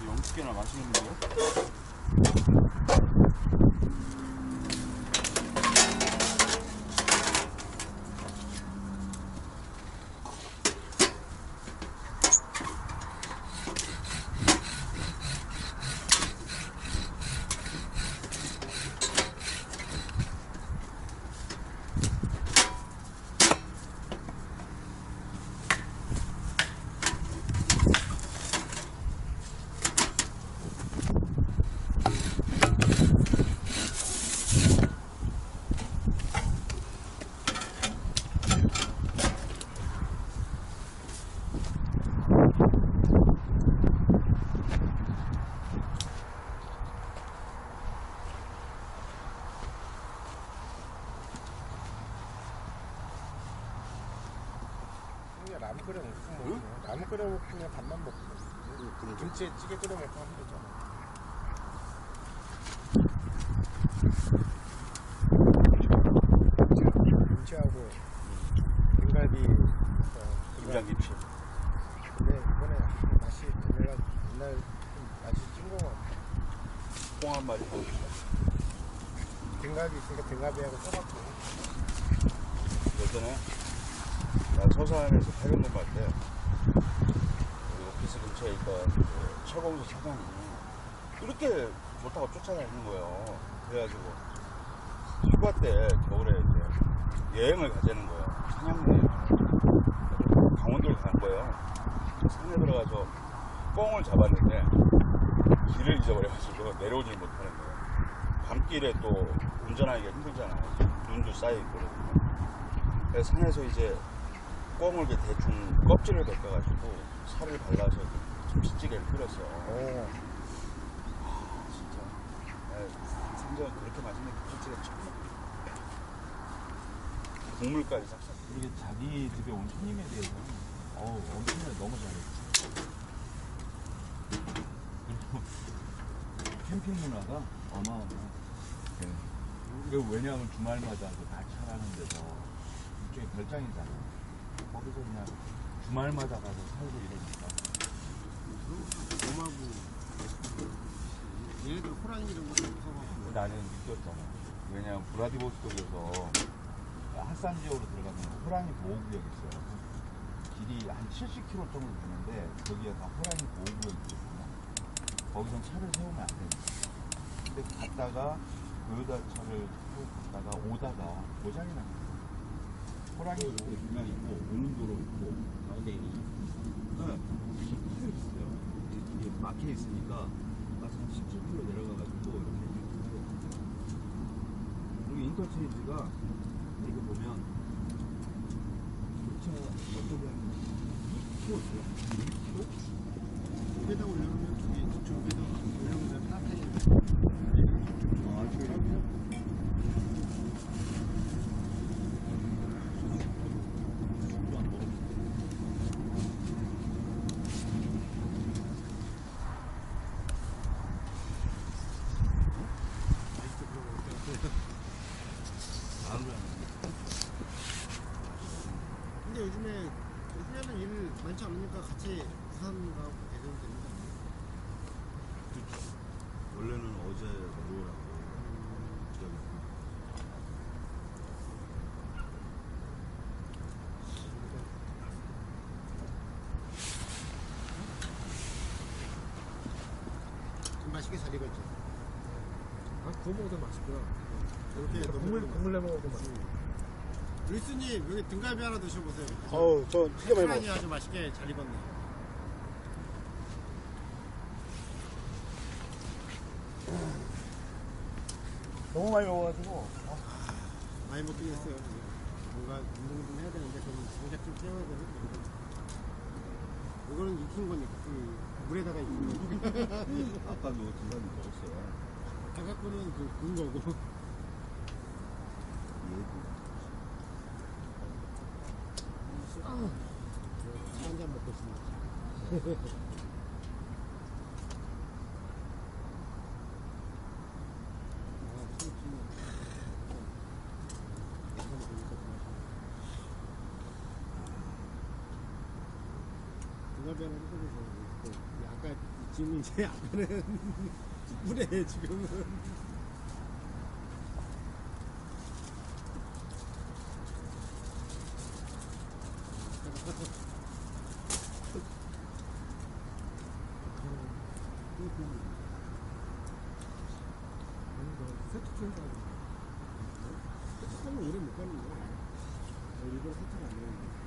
영수개나 맛있는데요? 나무 끓여 먹고 뭐 나무 끓여 먹고 그냥 밥만 먹고 김치에 찌개 끓여 먹고 하면 되잖아. 김치하고 등갈비 김장김치. 근데 이번에 맛이 내가 옛날 맛이 찐거 같아. 콩 한 마리 더 주세요. 등갈비 있으니까 등갈비하고 써갖고 예전에 나 서산에서 태경동 갈 때 우리 오피스 근처에 있던 그 철공소 사장이 이렇게 좋다고 쫓아다니는 거예요. 그래가지고 휴가 때 겨울에 이제 여행을 가자는 거예요. 산양여행. 강원도를 간 거예요. 산에 들어가서 꽁을 잡았는데 길을 잊어버려가지고 내려오질 못하는 거예요. 밤길에 또 운전하기가 힘들잖아요. 눈도 쌓여있고 그래서 산에서 이제 꽁을 대충 껍질을 벗겨가지고 살을 발라서 김치찌개를 끓였어요. 진짜 생전 그렇게 맛있는 김치찌개 처음 먹어요. 국물까지 싹싹. 이게 자기 집에 온 손님에 대해서 엄청나게 너무 잘했지. 그리고 캠핑 문화가 어마어마해. 그리고 왜냐하면 주말마다 그 나차라는 데서 일종의 별장이잖아. 거기서 그냥 주말마다 가서 살고 이러니까. 엄하고 얘네들 호랑이 이런 거 무서워하고 나는 느꼈잖아. 왜냐하면 브라디보스톡에서 핫산 지역으로 들어가면 호랑이 보호구역이 있어요. 길이 한 70km 정도 되는데 거기가 다 호랑이 보호구역이 있거든요. 거기선 차를 세우면 안 됩니다. 근데 갔다가 토요타 차를 타고 갔다가 오다가 고장이 난 거예요. 호랑이 보호구역 중간 있고 오는 도로 있고 가운데 있으니까 이게 파여 있어요. 이게 막혀 있으니까 한 17km 내려가가지고 이렇게 여기 인터체인지가 이거 보면 교차 어떻게 하면 2km 돼요? 2km? 여기다 올려놓으면 저기다 올려놓으면 따뜻해. 아, 저기 근데 요즘에 훈련은 일 많지 않으니까 같이 부산 가고 대전 됩니다. 원래는 어제 오라고 좀 맛있게 잘 익었죠. 아, 구워 먹어도 맛있구나. 이렇게 국물 내 먹어도 맛있고. 루이스님 여기 등갈비 하나 드셔보세요. 어우, 저 진짜 많이 사랑이 먹었어. 아주 맛있게 잘 익었네. 너무 많이 먹어가지고. 많이 먹긴 했어요. 뭔가 운동을 좀 해야 되는데 그럼 정작 좀 채워야 되는. 이거는 익힌 거니까 그 물에다가 익힌 거. 아까도 등갈비 먹었어요. 아까거는 그 구운 거고. 차 한 잔 먹고 있습니다. 나가잖아 그래서 아까 지금 이제 앞에는 숯불에 지금은 세척하면 오래 못 가는 거야. 일부러 세척 안 되는데.